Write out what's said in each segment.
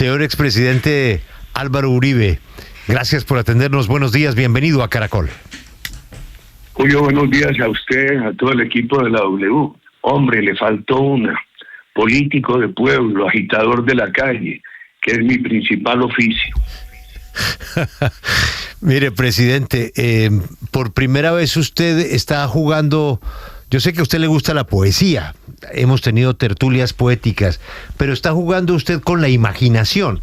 Señor expresidente Álvaro Uribe, gracias por atendernos. Buenos días, bienvenido a Caracol. Julio, buenos días a usted, a todo el equipo de la W. Hombre, le faltó una. Político de pueblo, agitador de la calle, que es mi principal oficio. Mire, presidente, por primera vez usted está jugando. Yo sé que a usted le gusta la poesía, hemos tenido tertulias poéticas, pero está jugando usted con la imaginación.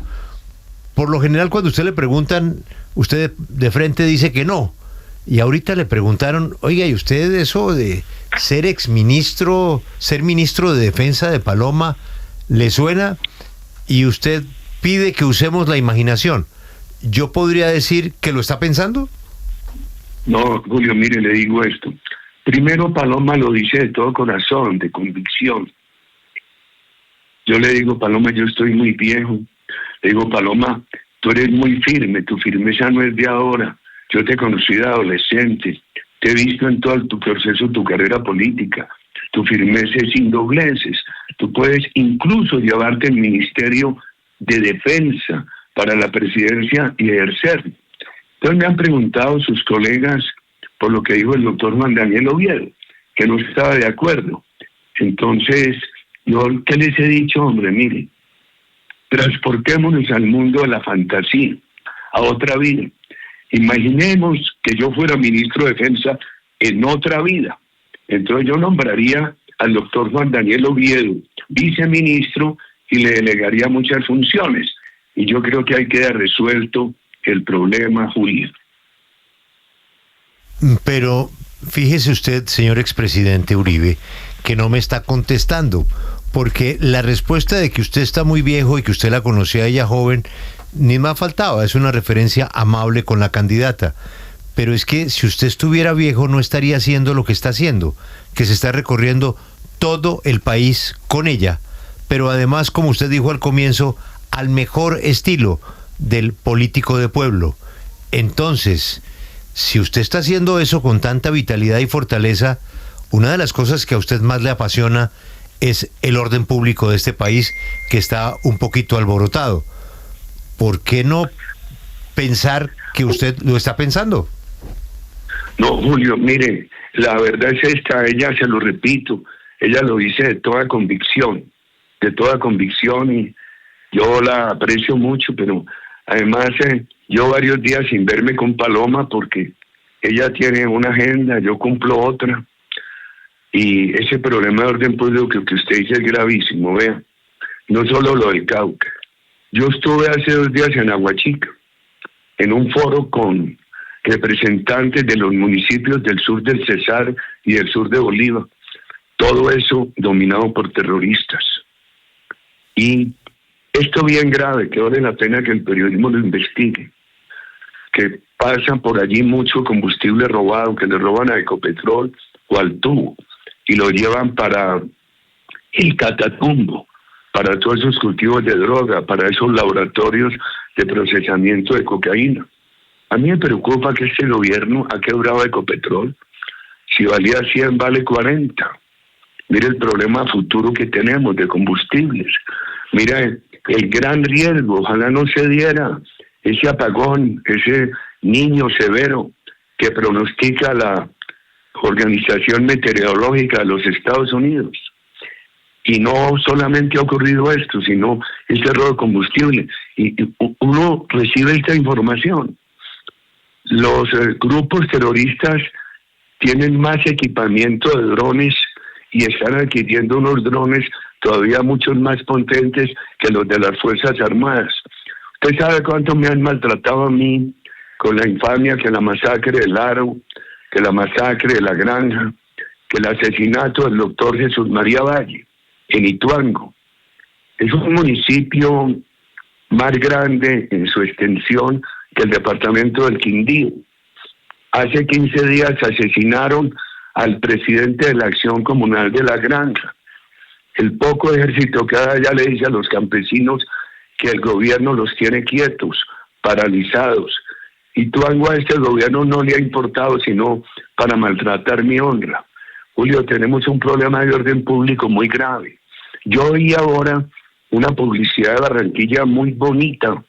Por lo general, cuando usted le preguntan, usted de frente dice que no. Y ahorita le preguntaron, oiga, ¿y usted eso de ser exministro, ser ministro de Defensa de Paloma, le suena? Y usted pide que usemos la imaginación. ¿Yo podría decir que lo está pensando? No, Julio, mire, le digo esto. Primero, Paloma lo dice de todo corazón, de convicción. Yo le digo, Paloma, yo estoy muy viejo. Le digo, Paloma, tú eres muy firme, tu firmeza no es de ahora. Yo te conocí de adolescente, te he visto en todo tu proceso, tu carrera política. Tu firmeza es sin dobleces. Tú puedes incluso llevarte el Ministerio de Defensa para la presidencia y ejercer. Entonces me han preguntado sus colegas por lo que dijo el doctor Juan Daniel Oviedo, que no estaba de acuerdo. Entonces, yo, ¿qué les he dicho, hombre? Mire, transportémonos al mundo de la fantasía, a otra vida. Imaginemos que yo fuera ministro de Defensa en otra vida. Entonces yo nombraría al doctor Juan Daniel Oviedo viceministro y le delegaría muchas funciones. Y yo creo que ahí queda resuelto el problema, Julio. Pero fíjese usted, señor expresidente Uribe, que no me está contestando, porque la respuesta de que usted está muy viejo y que usted la conocía a ella joven, ni me ha faltado, es una referencia amable con la candidata. Pero es que si usted estuviera viejo no estaría haciendo lo que está haciendo, que se está recorriendo todo el país con ella, pero además, como usted dijo al comienzo, al mejor estilo del político de pueblo. Entonces, si usted está haciendo eso con tanta vitalidad y fortaleza, una de las cosas que a usted más le apasiona es el orden público de este país, que está un poquito alborotado. ¿Por qué no pensar que usted lo está pensando? No, Julio, mire, la verdad es esta, ella, se lo repito, ella lo dice de toda convicción, y yo la aprecio mucho, pero además yo varios días sin verme con Paloma porque ella tiene una agenda, yo cumplo otra, y ese problema de orden público que usted dice es gravísimo, vea, no solo lo del Cauca. Yo estuve hace 2 días en Aguachica, en un foro con representantes de los municipios del sur del Cesar y del sur de Bolívar, todo eso dominado por terroristas. Y esto bien grave, que vale la pena que el periodismo lo investigue, que pasa por allí mucho combustible robado, que le roban a Ecopetrol o al tubo, y lo llevan para el Catatumbo, para todos esos cultivos de droga, para esos laboratorios de procesamiento de cocaína. A mí me preocupa que este gobierno ha quebrado Ecopetrol. Si valía 100, vale 40. Mira el problema futuro que tenemos de combustibles. Mira el gran riesgo, ojalá no se diera ese apagón, ese niño severo que pronostica la Organización Meteorológica de los Estados Unidos. Y no solamente ha ocurrido esto, sino este robo de combustible. Y uno recibe esta información. Los grupos terroristas tienen más equipamiento de drones y están adquiriendo unos drones todavía muchos más potentes que los de las Fuerzas Armadas. Usted sabe cuánto me han maltratado a mí con la infamia que la masacre del Aro, que la masacre de La Granja, que el asesinato del doctor Jesús María Valle en Ituango. Es un municipio más grande en su extensión que el departamento del Quindío. Hace 15 días asesinaron al presidente de la Acción Comunal de La Granja. El poco ejército que ya le dice a los campesinos que el gobierno los tiene quietos, paralizados. Ituango a este gobierno no le ha importado sino para maltratar mi honra. Julio, tenemos un problema de orden público muy grave. Yo oí ahora una publicidad de Barranquilla muy bonita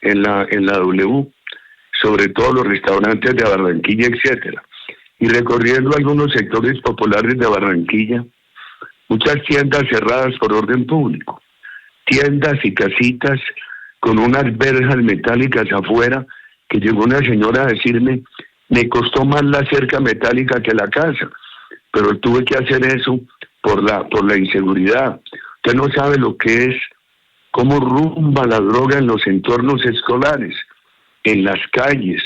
en la W, sobre todo los restaurantes de Barranquilla, etcétera. Y recorriendo algunos sectores populares de Barranquilla, muchas tiendas cerradas por orden público, tiendas y casitas con unas verjas metálicas afuera, que llegó una señora a decirme, me costó más la cerca metálica que la casa, pero tuve que hacer eso por la inseguridad. Usted no sabe lo que es, cómo rumba la droga en los entornos escolares, en las calles,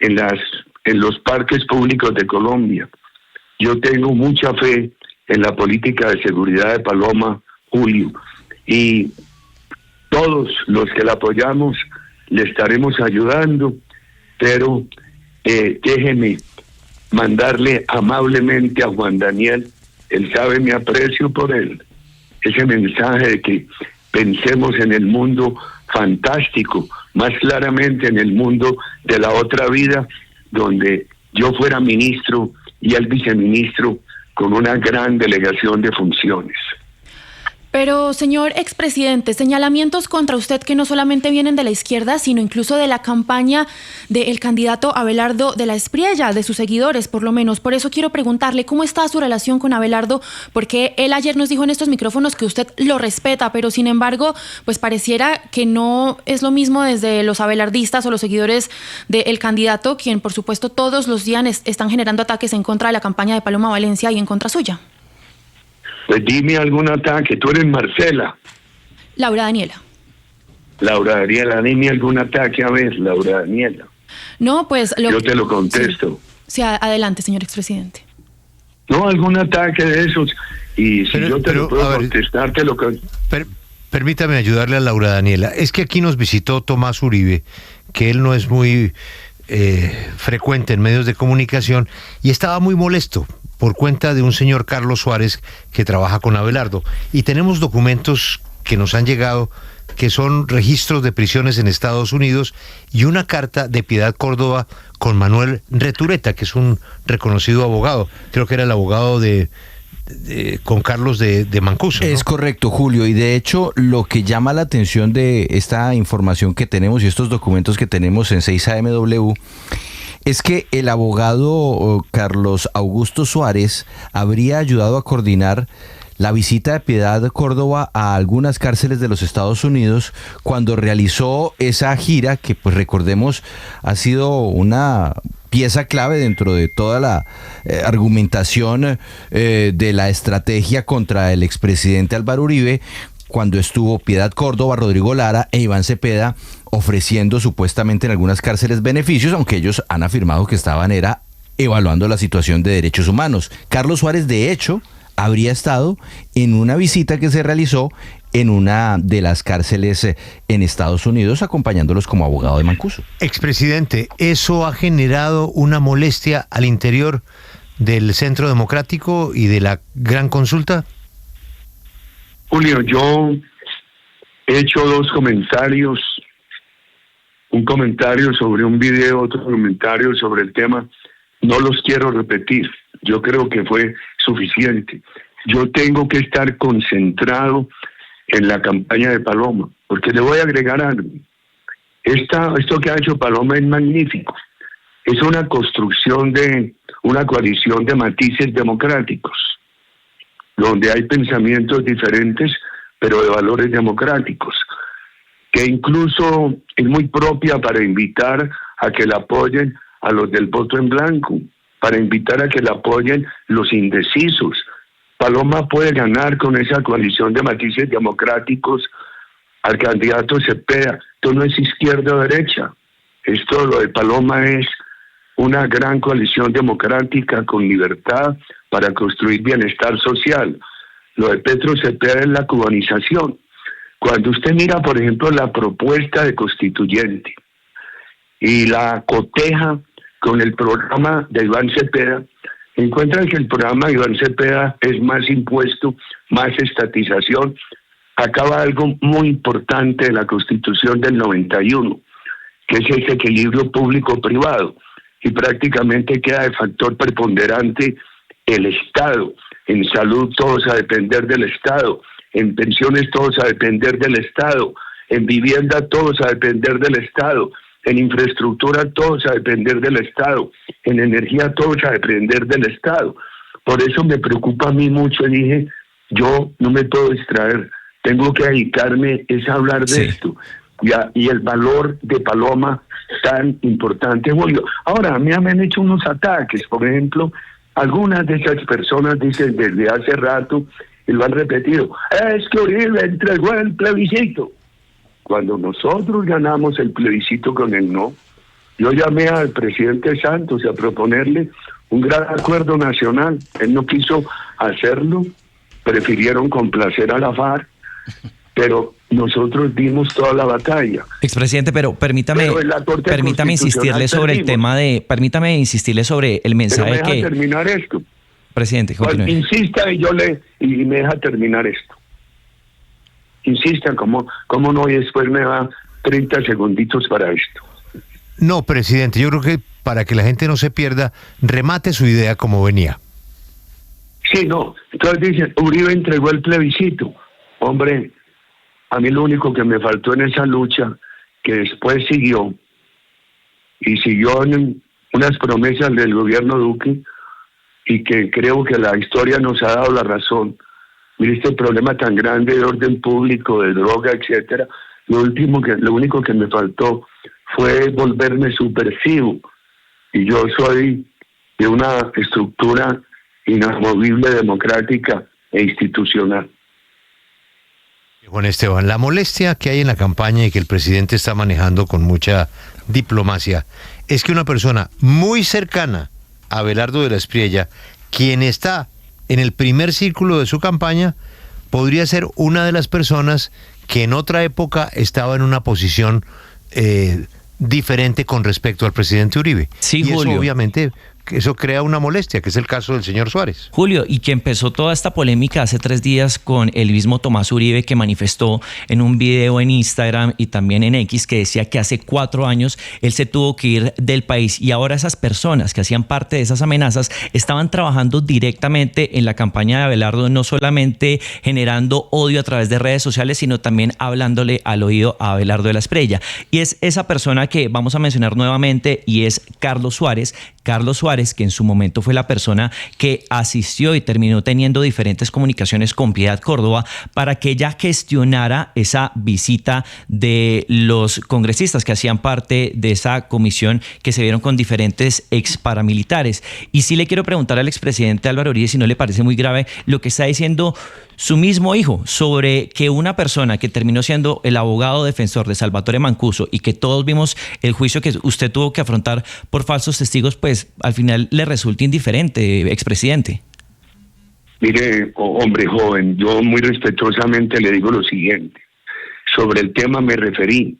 en los parques públicos de Colombia. Yo tengo mucha fe en la política de seguridad de Paloma, Julio, y todos los que la apoyamos le estaremos ayudando, pero déjeme mandarle amablemente a Juan Daniel, él sabe mi aprecio por él, ese mensaje de que pensemos en el mundo fantástico, más claramente en el mundo de la otra vida, donde yo fuera ministro y él viceministro con una gran delegación de funciones. Pero, señor expresidente, señalamientos contra usted que no solamente vienen de la izquierda, sino incluso de la campaña del candidato Abelardo de la Espriella, de sus seguidores, por lo menos. Por eso quiero preguntarle cómo está su relación con Abelardo, porque él ayer nos dijo en estos micrófonos que usted lo respeta, pero sin embargo, pues pareciera que no es lo mismo desde los abelardistas o los seguidores del candidato, quien por supuesto todos los días están generando ataques en contra de la campaña de Paloma Valencia y en contra suya. Pues dime algún ataque. Tú eres Marcela. Laura Daniela. Laura Daniela, dime algún ataque, a ver, Laura Daniela. No, pues... yo te lo contesto. Sí, adelante, señor expresidente. No, algún ataque de esos. Y si yo te lo puedo contestar, te lo... Permítame ayudarle a Laura Daniela. Es que aquí nos visitó Tomás Uribe, que él no es muy frecuente en medios de comunicación, y estaba muy molesto por cuenta de un señor Carlos Suárez que trabaja con Abelardo. Y tenemos documentos que nos han llegado que son registros de prisiones en Estados Unidos y una carta de Piedad Córdoba con Manuel Retureta, que es un reconocido abogado. Creo que era el abogado con Carlos de Mancuso, ¿no? Es correcto, Julio, y de hecho lo que llama la atención de esta información que tenemos y estos documentos que tenemos en 6AMW es que el abogado Carlos Augusto Suárez habría ayudado a coordinar la visita de Piedad Córdoba a algunas cárceles de los Estados Unidos cuando realizó esa gira que, pues recordemos, ha sido una pieza clave dentro de toda la argumentación de la estrategia contra el expresidente Álvaro Uribe, cuando estuvo Piedad Córdoba, Rodrigo Lara e Iván Cepeda ofreciendo supuestamente en algunas cárceles beneficios, aunque ellos han afirmado que estaban evaluando la situación de derechos humanos. Carlos Suárez, de hecho, habría estado en una visita que se realizó en una de las cárceles en Estados Unidos, acompañándolos como abogado de Mancuso. Expresidente, ¿eso ha generado una molestia al interior del Centro Democrático y de la gran consulta? Julio, yo he hecho dos comentarios, un comentario sobre un video, otro comentario sobre el tema. No los quiero repetir, yo creo que fue suficiente. Yo tengo que estar concentrado en la campaña de Paloma, porque le voy a agregar algo. Esto que ha hecho Paloma es magnífico. Es una construcción de una coalición de matices democráticos, donde hay pensamientos diferentes, pero de valores democráticos, que incluso es muy propia para invitar a que la apoyen a los del voto en blanco, para invitar a que la apoyen los indecisos. Paloma puede ganar con esa coalición de matices democráticos al candidato Cepeda. Esto no es izquierda o derecha. Esto, lo de Paloma, es una gran coalición democrática con libertad para construir bienestar social. Lo de Petro Cepeda es la cubanización. Cuando usted mira, por ejemplo, la propuesta de constituyente y la coteja con el programa de Iván Cepeda, encuentran que el programa de Iván Cepeda es más impuesto, más estatización. Acaba algo muy importante de la Constitución del 91, que es ese equilibrio público-privado, y prácticamente queda de factor preponderante el Estado. En salud todos a depender del Estado, en pensiones todos a depender del Estado, en vivienda todos a depender del Estado, en infraestructura todos a depender del Estado, en energía todos a depender del Estado. Por eso me preocupa a mí mucho, y dije, yo no me puedo distraer, tengo que dedicarme es a hablar de esto, y el valor de Paloma tan importante, Julio. Ahora, a mí me han hecho unos ataques, por ejemplo, algunas de esas personas dicen desde hace rato, y lo han repetido, es que Uribe entregó el plebiscito. Cuando nosotros ganamos el plebiscito con el no, yo llamé al presidente Santos a proponerle un gran acuerdo nacional. Él no quiso hacerlo, prefirieron complacer a la FARC, pero nosotros dimos toda la batalla. Expresidente, pero permítame insistirle sobre el tema permítame insistirle sobre el mensaje pero me deja terminar esto. Presidente, continúe. Insista y me deja terminar esto. Insistan, ¿cómo no? Y después me da 30 segunditos para esto. No, presidente, yo creo que para que la gente no se pierda, remate su idea como venía. Sí, no. Entonces dicen, Uribe entregó el plebiscito. Hombre, a mí lo único que me faltó en esa lucha, que después siguió en unas promesas del gobierno Duque, y que creo que la historia nos ha dado la razón. Mire, este problema tan grande de orden público, de droga, etcétera, lo único que me faltó fue volverme subversivo, y yo soy de una estructura inamovible, democrática e institucional. Juan Esteban, la molestia que hay en la campaña y que el presidente está manejando con mucha diplomacia es que una persona muy cercana a Abelardo de la Espriella, quien está en el primer círculo de su campaña, podría ser una de las personas que en otra época estaba en una posición diferente con respecto al presidente Uribe. Sí, y Julio. eso obviamente, eso crea una molestia, que es el caso del señor Suárez. Julio, y que empezó toda esta polémica hace 3 días con el mismo Tomás Uribe, que manifestó en un video en Instagram y también en X, que decía que hace 4 años él se tuvo que ir del país, y ahora esas personas que hacían parte de esas amenazas estaban trabajando directamente en la campaña de Abelardo, no solamente generando odio a través de redes sociales, sino también hablándole al oído a Abelardo de la Espriella. Y es esa persona que vamos a mencionar nuevamente, y es Carlos Suárez, que en su momento fue la persona que asistió y terminó teniendo diferentes comunicaciones con Piedad Córdoba para que ella gestionara esa visita de los congresistas que hacían parte de esa comisión, que se vieron con diferentes ex paramilitares. Y sí le quiero preguntar al expresidente Álvaro Uribe si no le parece muy grave lo que está diciendo su mismo hijo sobre que una persona que terminó siendo el abogado defensor de Salvatore Mancuso, y que todos vimos el juicio que usted tuvo que afrontar por falsos testigos, pues al final le resulta indiferente, expresidente. Mire, hombre joven, yo muy respetuosamente le digo lo siguiente. Sobre el tema me referí.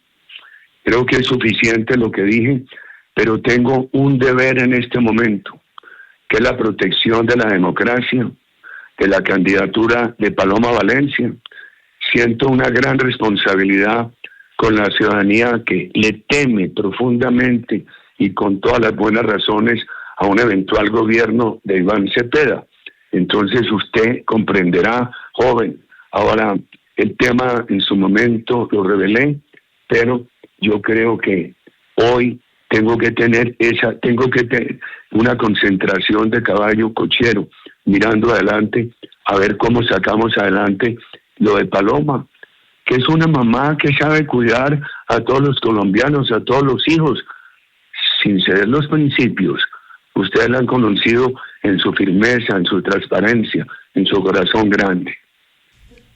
Creo que es suficiente lo que dije, pero tengo un deber en este momento, que es la protección de la democracia, de la candidatura de Paloma Valencia. Siento una gran responsabilidad con la ciudadanía que le teme profundamente y con todas las buenas razones a un eventual gobierno de Iván Cepeda. Entonces usted comprenderá, joven. Ahora, el tema en su momento lo revelé, pero yo creo que hoy tengo que tener una concentración de caballo cochero, mirando adelante, a ver cómo sacamos adelante lo de Paloma, que es una mamá que sabe cuidar a todos los colombianos, a todos los hijos, sin ceder los principios. Ustedes la han conocido en su firmeza, en su transparencia, en su corazón grande.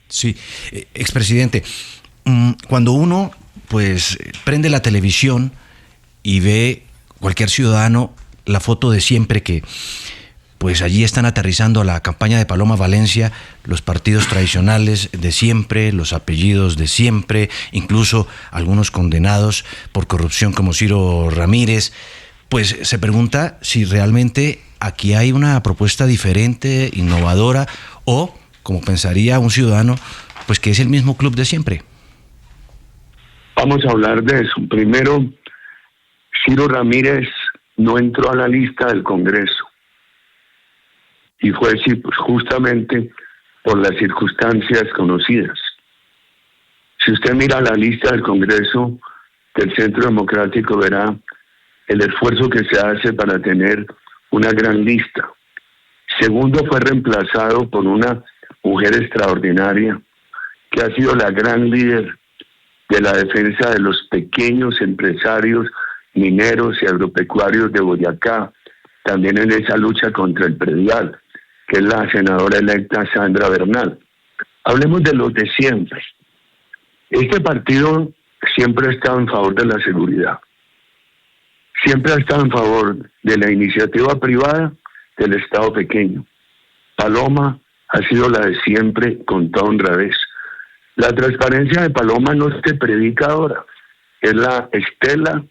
Sí, expresidente, cuando uno pues prende la televisión y ve cualquier ciudadano la foto de siempre, que pues allí están aterrizando la campaña de Paloma Valencia, los partidos tradicionales de siempre, los apellidos de siempre, incluso algunos condenados por corrupción como Ciro Ramírez, pues se pregunta si realmente aquí hay una propuesta diferente, innovadora, o, como pensaría un ciudadano, pues que es el mismo club de siempre. Vamos a hablar de eso. Primero, Ciro Ramírez no entró a la lista del Congreso. Y fue justamente por las circunstancias conocidas. Si usted mira la lista del Congreso del Centro Democrático, verá el esfuerzo que se hace para tener una gran lista. Segundo, fue reemplazado por una mujer extraordinaria que ha sido la gran líder de la defensa de los pequeños empresarios mineros y agropecuarios de Boyacá, también en esa lucha contra el predial, que es la senadora electa Sandra Bernal. Hablemos de los de siempre. Este partido siempre ha estado en favor de la seguridad. Siempre ha estado en favor de la iniciativa privada del Estado pequeño. Paloma ha sido la de siempre con toda honradez. La transparencia de Paloma no se predica ahora, es la estela,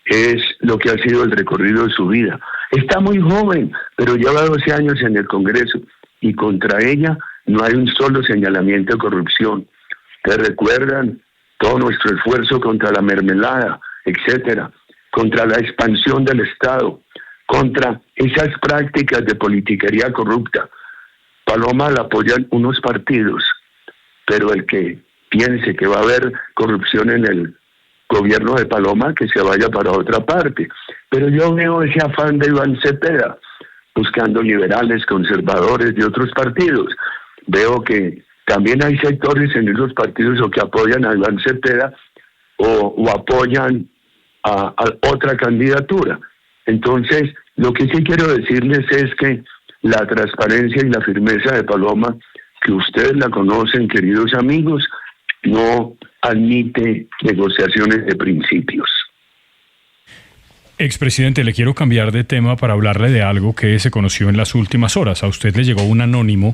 es lo que ha sido el recorrido de su vida. Está muy joven, pero lleva 12 años en el Congreso y contra ella no hay un solo señalamiento de corrupción. ¿Ustedes recuerdan todo nuestro esfuerzo contra la mermelada, etcétera, contra la expansión del Estado, contra esas prácticas de politiquería corrupta? Paloma la apoyan unos partidos, pero el que piense que va a haber corrupción en el gobierno de Paloma, que se vaya para otra parte. Pero yo veo ese afán de Iván Cepeda, buscando liberales, conservadores de otros partidos. Veo que también hay sectores en esos partidos o que apoyan a Iván Cepeda o apoyan a otra candidatura. Entonces, lo que sí quiero decirles es que la transparencia y la firmeza de Paloma, que ustedes la conocen, queridos amigos, no admite negociaciones de principios. Expresidente, le quiero cambiar de tema para hablarle de algo que se conoció en las últimas horas. A usted le llegó un anónimo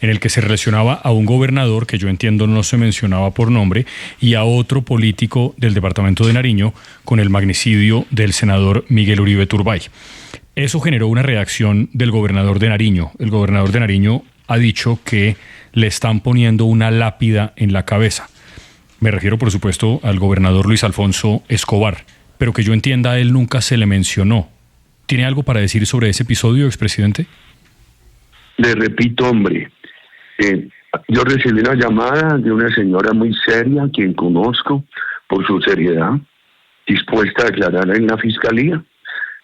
en el que se relacionaba a un gobernador, que yo entiendo no se mencionaba por nombre, y a otro político del departamento de Nariño con el magnicidio del senador Miguel Uribe Turbay. Eso generó una reacción del gobernador de Nariño. El gobernador de Nariño ha dicho que le están poniendo una lápida en la cabeza. Me refiero, por supuesto, al gobernador Luis Alfonso Escobar, pero que yo entienda, a él nunca se le mencionó. ¿Tiene algo para decir sobre ese episodio, expresidente? Le repito, hombre, yo recibí una llamada de una señora muy seria, a quien conozco por su seriedad, dispuesta a declarar en la fiscalía.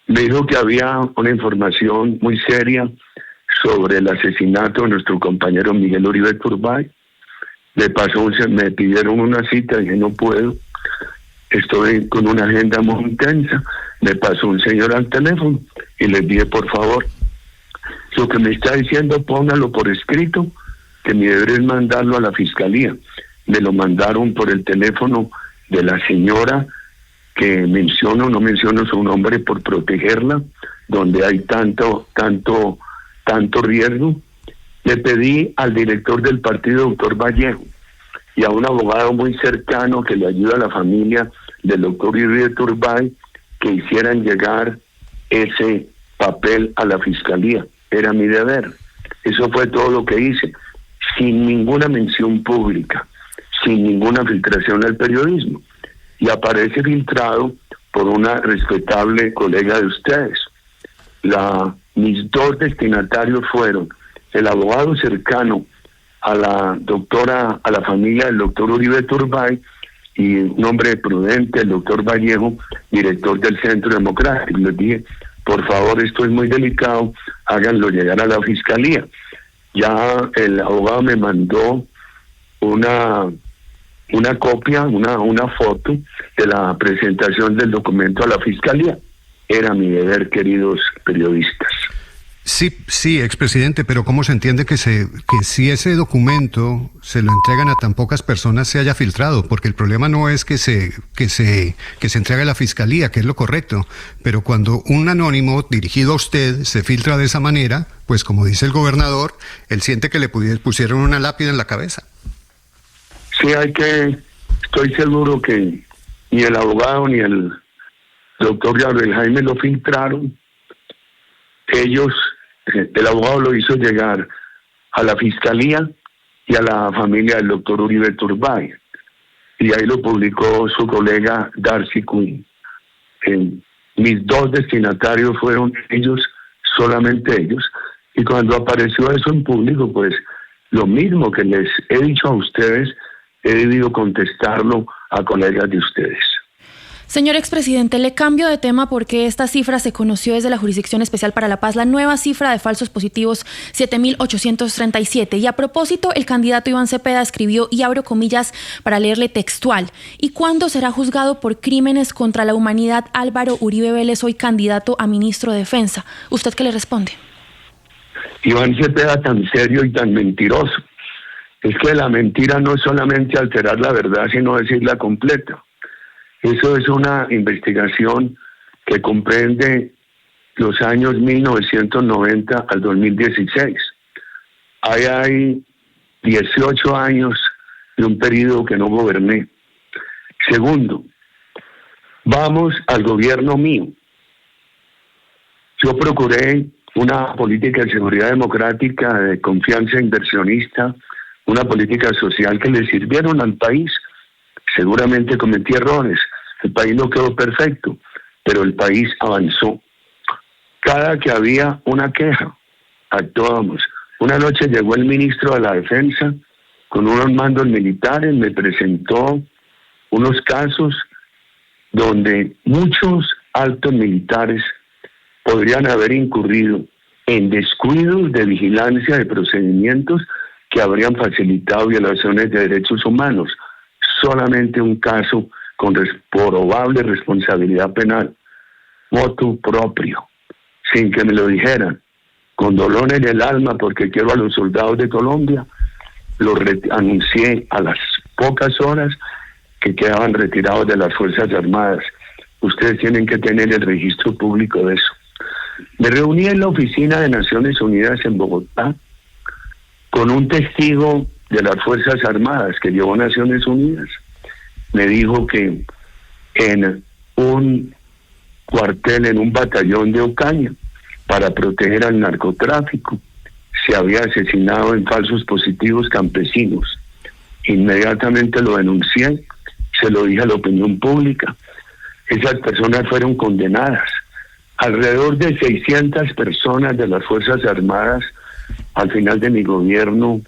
Me dijo que había una información muy seria sobre el asesinato de nuestro compañero Miguel Uribe Turbay. Me pidieron una cita, dije no puedo, estoy con una agenda muy intensa. Me pasó un señor al teléfono y les dije, por favor, lo que me está diciendo póngalo por escrito, que mi deber es mandarlo a la fiscalía. Me lo mandaron por el teléfono de la señora, que no menciono su nombre por protegerla, donde hay tanto riesgo. Le pedí al director del partido, doctor Vallejo, y a un abogado muy cercano que le ayuda a la familia del doctor Uribe Turbay, que hicieran llegar ese papel a la fiscalía. Era mi deber. Eso fue todo lo que hice, sin ninguna mención pública, sin ninguna filtración al periodismo. Y aparece filtrado por una respetable colega de ustedes. Mis dos destinatarios fueron el abogado cercano a la familia del doctor Uribe Turbay, y un hombre prudente, el doctor Vallejo, director del Centro Democrático. Les dije, por favor, esto es muy delicado, háganlo llegar a la fiscalía. Ya el abogado me mandó una copia, una foto de la presentación del documento a la fiscalía. Era mi deber, queridos periodistas. Sí, expresidente, pero ¿cómo se entiende que si ese documento se lo entregan a tan pocas personas se haya filtrado? Porque el problema no es que se entregue a la fiscalía, que es lo correcto, pero cuando un anónimo dirigido a usted se filtra de esa manera, pues como dice el gobernador, él siente que le pusieron una lápida en la cabeza. Sí, estoy seguro que ni el abogado ni el doctor Gabriel Jaime lo filtraron. El abogado lo hizo llegar a la fiscalía y a la familia del doctor Uribe Turbay, y ahí lo publicó su colega Darcy Quinn. Mis dos destinatarios fueron ellos, solamente ellos, y cuando apareció eso en público, pues lo mismo que les he dicho a ustedes, he debido contestarlo a colegas de ustedes. Señor expresidente, le cambio de tema porque esta cifra se conoció desde la Jurisdicción Especial para la Paz, la nueva cifra de falsos positivos, 7.837. Y a propósito, el candidato Iván Cepeda escribió, y abro comillas para leerle textual: ¿y cuándo será juzgado por crímenes contra la humanidad Álvaro Uribe Vélez, hoy candidato a ministro de Defensa? ¿Usted qué le responde? Iván Cepeda, tan serio y tan mentiroso. Es que la mentira no es solamente alterar la verdad, sino decirla completa. Eso es una investigación que comprende los años 1990 al 2016. Ahí hay 18 años de un periodo que no goberné. Segundo, vamos al gobierno mío. Yo procuré una política de seguridad democrática, de confianza inversionista, una política social que le sirvieron al país. Seguramente cometí errores, el país no quedó perfecto, pero el país avanzó. Cada que había una queja, actuábamos. Una noche llegó el ministro de la Defensa con unos mandos militares, me presentó unos casos donde muchos altos militares podrían haber incurrido en descuidos de vigilancia de procedimientos que habrían facilitado violaciones de derechos humanos. Solamente un caso con probable responsabilidad penal, motu proprio, sin que me lo dijeran, con dolor en el alma porque quiero a los soldados de Colombia, lo anuncié a las pocas horas que quedaban retirados de las Fuerzas Armadas. Ustedes tienen que tener el registro público de eso. Me reuní en la oficina de Naciones Unidas en Bogotá con un testigo de las Fuerzas Armadas que llevó Naciones Unidas. Me dijo que en un cuartel, en un batallón de Ocaña, para proteger al narcotráfico, se había asesinado en falsos positivos campesinos. Inmediatamente lo denuncié, se lo dije a la opinión pública. Esas personas fueron condenadas. Alrededor de 600 personas de las Fuerzas Armadas, al final de mi gobierno,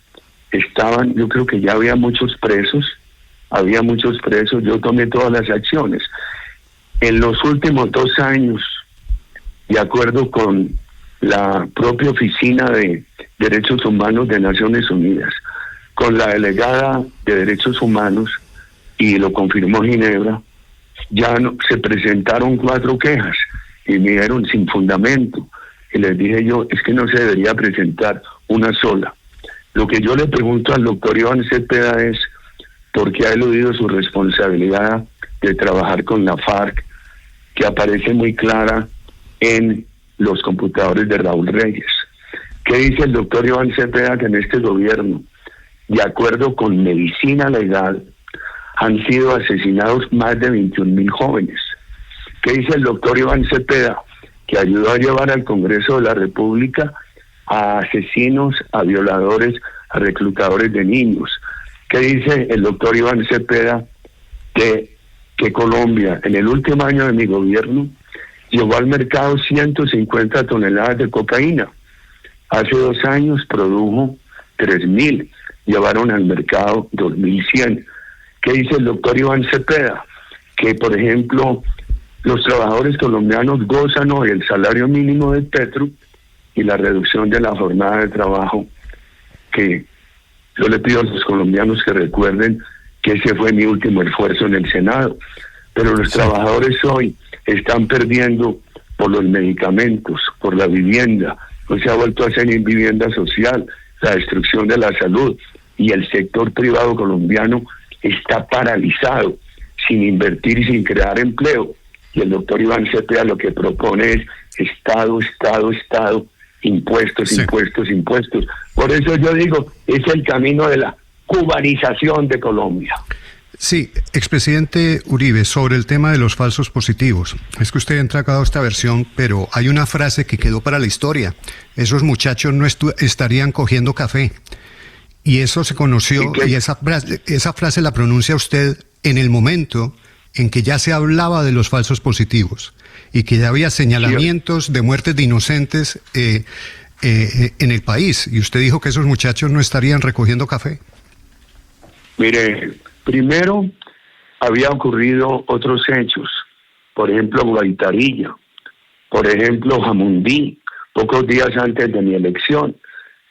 estaban, yo creo que ya había muchos presos, yo tomé todas las acciones. En los últimos 2 años, de acuerdo con la propia Oficina de Derechos Humanos de Naciones Unidas, con la delegada de Derechos Humanos, y lo confirmó Ginebra, ya se presentaron 4 quejas y me dieron sin fundamento. Y les dije yo, es que no se debería presentar una sola. Lo que yo le pregunto al doctor Iván Cepeda es por qué ha eludido su responsabilidad de trabajar con la FARC, que aparece muy clara en los computadores de Raúl Reyes. ¿Qué dice el doctor Iván Cepeda? Que en este gobierno, de acuerdo con medicina legal, han sido asesinados más de 21.000 jóvenes. ¿Qué dice el doctor Iván Cepeda? Que ayudó a llevar al Congreso de la República a asesinos, a violadores, a reclutadores de niños. ¿Qué dice el doctor Iván Cepeda? Que Colombia, en el último año de mi gobierno, llevó al mercado 150 toneladas de cocaína. Hace 2 años produjo 3.000, llevaron al mercado 2.100. ¿Qué dice el doctor Iván Cepeda? Que, por ejemplo, los trabajadores colombianos gozan hoy el salario mínimo de Petro y la reducción de la jornada de trabajo, que yo le pido a los colombianos que recuerden que ese fue mi último esfuerzo en el Senado. Pero los trabajadores hoy están perdiendo por los medicamentos, por la vivienda. No se ha vuelto a hacer vivienda social, la destrucción de la salud, y el sector privado colombiano está paralizado, sin invertir y sin crear empleo. Y el doctor Iván Cepeda lo que propone es Estado, impuestos, impuestos. Por eso yo digo, es el camino de la cubanización de Colombia. Sí, expresidente Uribe, sobre el tema de los falsos positivos. Es que usted ha entregado esta versión, pero hay una frase que quedó para la historia. Esos muchachos no estarían cogiendo café. Y eso se conoció, y esa frase la pronuncia usted en el momento en que ya se hablaba de los falsos positivos y que ya había señalamientos de muertes de inocentes en el país. Y usted dijo que esos muchachos no estarían recogiendo café. Mire, primero había ocurrido otros hechos, por ejemplo Guaitarilla, por ejemplo Jamundí, pocos días antes de mi elección.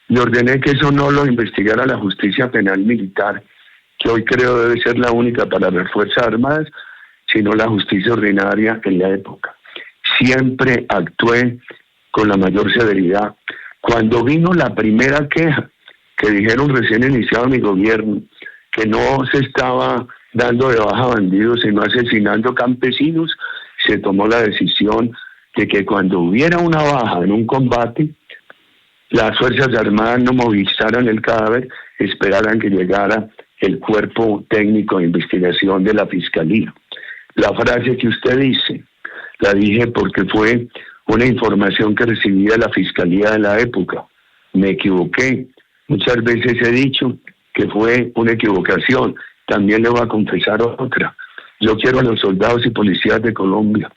Y ordené que eso no lo investigara la justicia penal militar, que hoy creo debe ser la única para las Fuerzas Armadas, sino la justicia ordinaria en la época. Siempre actué con la mayor severidad. Cuando vino la primera queja, que dijeron recién iniciado mi gobierno, que no se estaba dando de baja bandidos, sino asesinando campesinos, se tomó la decisión de que cuando hubiera una baja en un combate, las Fuerzas Armadas no movilizaran el cadáver, esperaran que llegara el cuerpo técnico de investigación de la Fiscalía. La frase que usted dice, la dije porque fue una información que recibí de la Fiscalía de la época. Me equivoqué. Muchas veces he dicho que fue una equivocación. También le voy a confesar otra. Yo quiero a los soldados y policías de Colombia.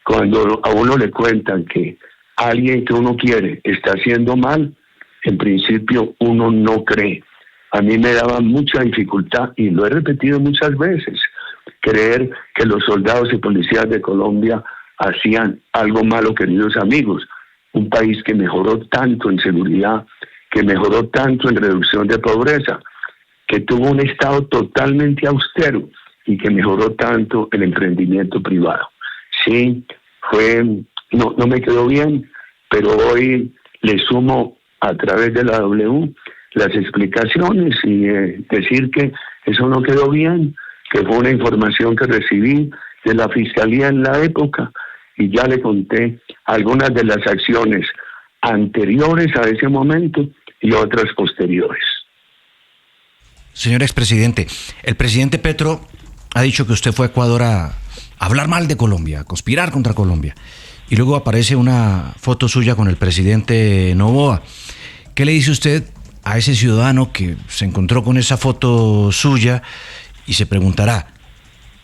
Cuando a uno le cuentan que alguien que uno quiere está haciendo mal, en principio uno no cree. A mí me daba mucha dificultad, y lo he repetido muchas veces, creer que los soldados y policías de Colombia hacían algo malo, queridos amigos. Un país que mejoró tanto en seguridad, que mejoró tanto en reducción de pobreza, que tuvo un Estado totalmente austero y que mejoró tanto el emprendimiento privado. Sí, no me quedó bien, pero hoy le sumo a través de la W las explicaciones y decir que eso no quedó bien, que fue una información que recibí de la Fiscalía en la época, y ya le conté algunas de las acciones anteriores a ese momento y otras posteriores. Señor expresidente, el presidente Petro ha dicho que usted fue a Ecuador a hablar mal de Colombia, a conspirar contra Colombia, y luego aparece una foto suya con el presidente Noboa. ¿Qué le dice usted a ese ciudadano que se encontró con esa foto suya y se preguntará,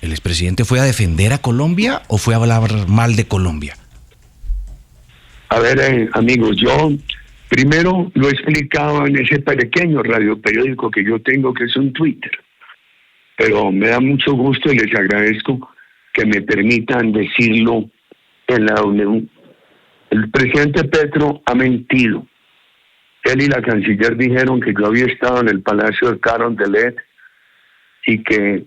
¿el expresidente fue a defender a Colombia o fue a hablar mal de Colombia? A ver, amigos, yo primero lo he explicado en ese pequeño radioperiódico que yo tengo, que es un Twitter, pero me da mucho gusto y les agradezco que me permitan decirlo en la W. El presidente Petro ha mentido. Él y la canciller dijeron que yo había estado en el Palacio de Carondelet y que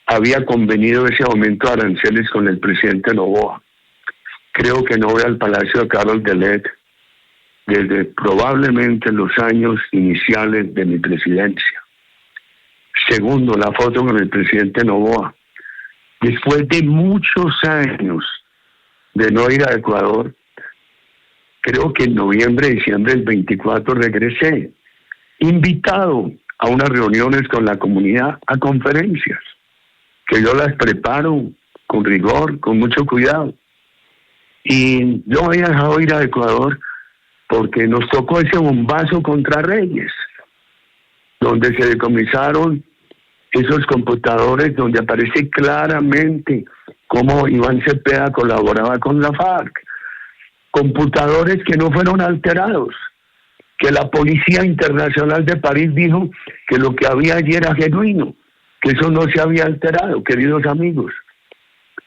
había convenido ese aumento de aranceles con el presidente Noboa. Creo que no voy al Palacio de Carondelet desde probablemente los años iniciales de mi presidencia. Segundo, la foto con el presidente Noboa. Después de muchos años de no ir a Ecuador, creo que en noviembre, diciembre del 24 regresé, invitado a unas reuniones con la comunidad, a conferencias, que yo las preparo con rigor, con mucho cuidado. Y yo había dejado ir a Ecuador porque nos tocó ese bombazo contra Reyes, donde se decomisaron esos computadores donde aparece claramente cómo Iván Cepeda colaboraba con la FARC. Computadores que no fueron alterados, que la Policía Internacional de París dijo que lo que había allí era genuino, que eso no se había alterado, queridos amigos.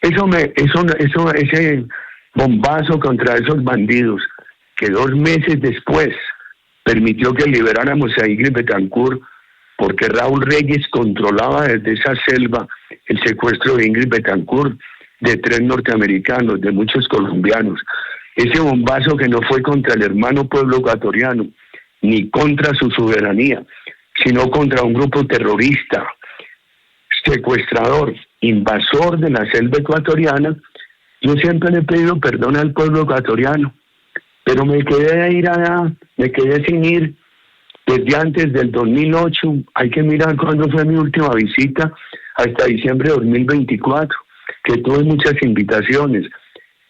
Ese bombazo contra esos bandidos, que 2 meses después permitió que liberáramos a Ingrid Betancourt, porque Raúl Reyes controlaba desde esa selva el secuestro de Ingrid Betancourt, de 3 norteamericanos, de muchos colombianos. Ese bombazo que no fue contra el hermano pueblo ecuatoriano, ni contra su soberanía, sino contra un grupo terrorista, secuestrador, invasor de la selva ecuatoriana. Yo siempre le he pedido perdón al pueblo ecuatoriano, pero me quedé sin ir desde antes del 2008. Hay que mirar cuándo fue mi última visita, hasta diciembre de 2024, que tuve muchas invitaciones.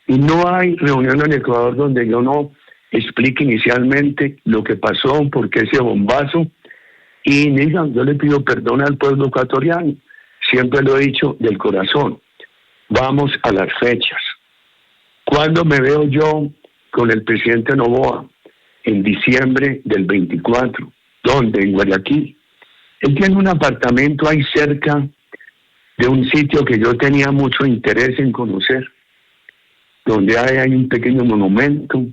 Y no hay reunión en Ecuador donde yo no explique inicialmente lo que pasó, por qué ese bombazo. Y digan, yo le pido perdón al pueblo ecuatoriano. Siempre lo he dicho del corazón. Vamos a las fechas. ¿Cuándo me veo yo con el presidente Noboa? en diciembre del 24. ¿Dónde? En Guayaquil. Él tiene un apartamento ahí cerca de un sitio que yo tenía mucho interés en conocer, donde hay un pequeño monumento,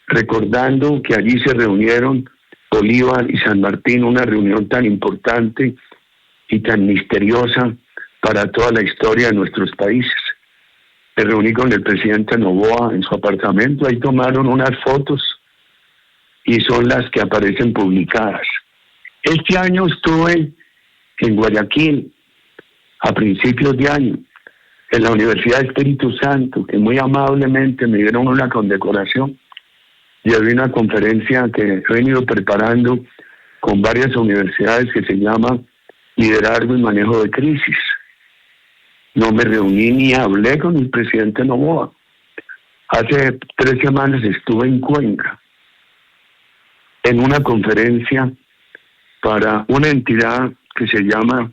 recordando que allí se reunieron Bolívar y San Martín, una reunión tan importante y tan misteriosa para toda la historia de nuestros países. Me reuní con el presidente Noboa en su apartamento, ahí tomaron unas fotos y son las que aparecen publicadas. Este año estuve en Guayaquil, a principios de año, en la Universidad de Espíritu Santo, que muy amablemente me dieron una condecoración. Llevé una conferencia que he venido preparando con varias universidades que se llama Liderazgo y Manejo de Crisis. No me reuní ni hablé con el presidente Noboa. Hace 3 semanas estuve en Cuenca, en una conferencia para una entidad que se llama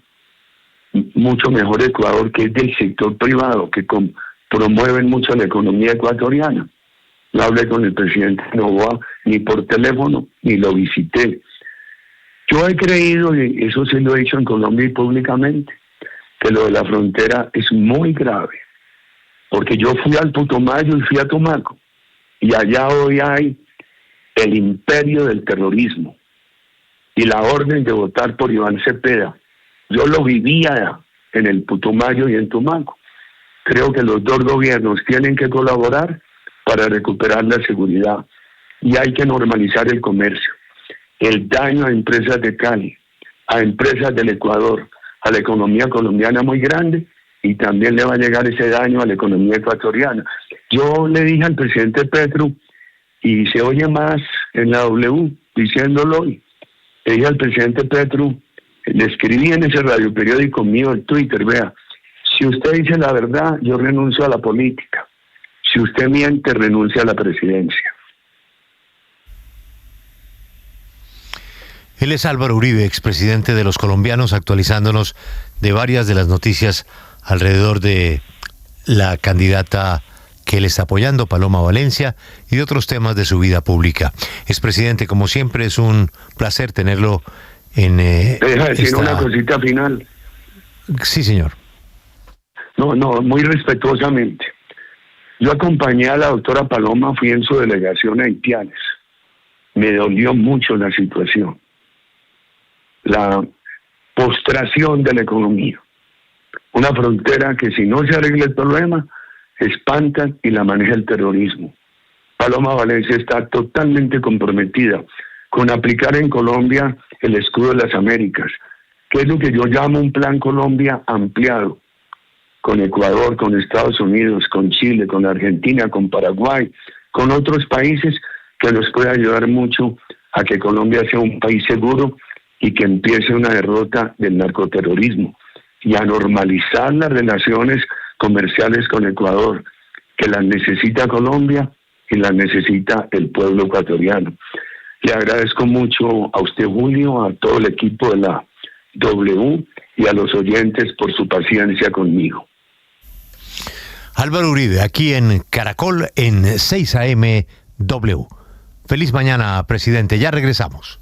Mucho Mejor Ecuador, que es del sector privado, que promueven mucho la economía ecuatoriana. No hablé con el presidente Noboa ni por teléfono, ni lo visité. Yo he creído, y eso se lo he dicho en Colombia y públicamente, que lo de la frontera es muy grave. Porque yo fui al Putumayo y fui a Tumaco. Y allá hoy hay el imperio del terrorismo. Y la orden de votar por Iván Cepeda. Yo lo vivía en el Putumayo y en Tumaco. Creo que los dos gobiernos tienen que colaborar para recuperar la seguridad. Y hay que normalizar el comercio. El daño a empresas de Cali, a empresas del Ecuador, a la economía colombiana muy grande, y también le va a llegar ese daño a la economía ecuatoriana. Yo le dije al presidente Petro, y se oye más en la W diciéndolo hoy, le dije al presidente Petro, le escribí en ese radioperiódico mío, el Twitter, vea, si usted dice la verdad, yo renuncio a la política. Si usted miente, renuncia a la presidencia. Él es Álvaro Uribe, expresidente de los colombianos, actualizándonos de varias de las noticias alrededor de la candidata que él está apoyando, Paloma Valencia, y de otros temas de su vida pública. Expresidente, como siempre, es un placer tenerlo en Deja decir una cosita final. Sí, señor. No, muy respetuosamente. Yo acompañé a la doctora Paloma, fui en su delegación a Haitianes. Me dolió mucho la situación. La postración de la economía. Una frontera que si no se arregla el problema, espanta y la maneja el terrorismo. Paloma Valencia está totalmente comprometida con aplicar en Colombia el escudo de las Américas, que es lo que yo llamo un plan Colombia ampliado, con Ecuador, con Estados Unidos, con Chile, con Argentina, con Paraguay, con otros países, que nos puede ayudar mucho a que Colombia sea un país seguro y que empiece una derrota del narcoterrorismo y a normalizar las relaciones comerciales con Ecuador, que las necesita Colombia y las necesita el pueblo ecuatoriano. Le agradezco mucho a usted, Julio, a todo el equipo de la W y a los oyentes por su paciencia conmigo. Álvaro Uribe, aquí en Caracol, en 6 AM W. Feliz mañana, presidente. Ya regresamos.